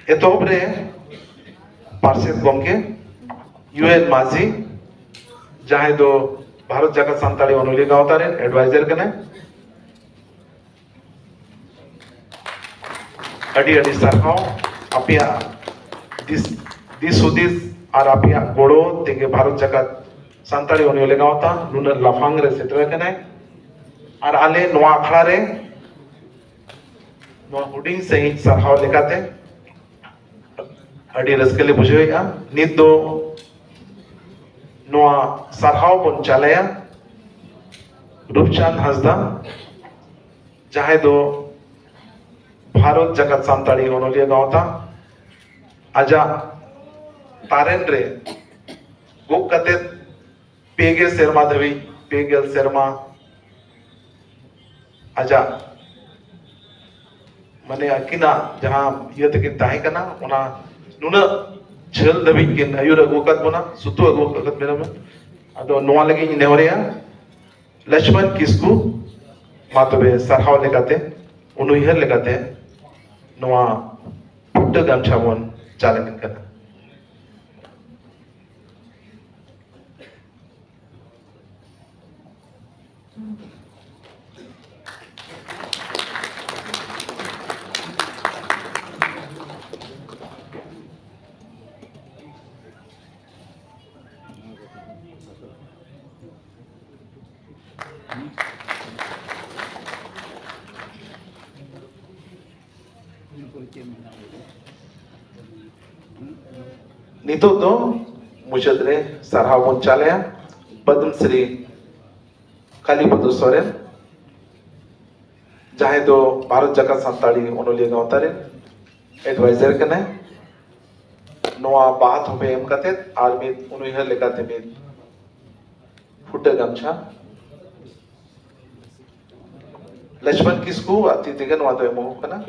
एतोबरे पार्षद गमके यूएन माझी जहां दो भारत जागत सानताड़ी ओनोलिया गावता रे एडवाइजर कने अडी अडी सरहाव अपिया दिस हुदिस और अपिया गोड़ो तेगे भारत जागत सानताड़ी ओनोलिया गावता नुन लाफांग रे सेटर कने और आले नोआ अखड़ा रे नोआ हुडिंग सही सरहाव लेकाते अडी रस्कले बुझेगा नित दो नोआ सरहाव बन चालया रूपचांद हंसदा जहां दो भारत जगत सानताड़ी ओनोलिया गावता आजा तारेन रे गुक कते पेगे सेरमा धवी पेगेल सेरमा आजा माने अकिना जहां ये तकिन ताहे कना ओना नुना झल दबी किन आयुर अगुकत बोना सुतु अगुकत मेरा में अदो नोआ लगी नेवरिया लक्ष्मण किसकु मातबे सरहाव लेकाते उनुइहर लेकाते नोआ पुट्ट गामछा बोन चालन कना नितो तो मुझद रे सरहाव बन चालया पद्म श्री कालीपद सोरेन जहां दो भारत जागत सानताड़ी ओनोलिया गावता रे एडवाइजर कने नोआ बात होबे एम कते आर मित उनुइहर लेकाते मित फुटे गामछा लक्ष्मण किसकु अति तिगन वादो एमो कना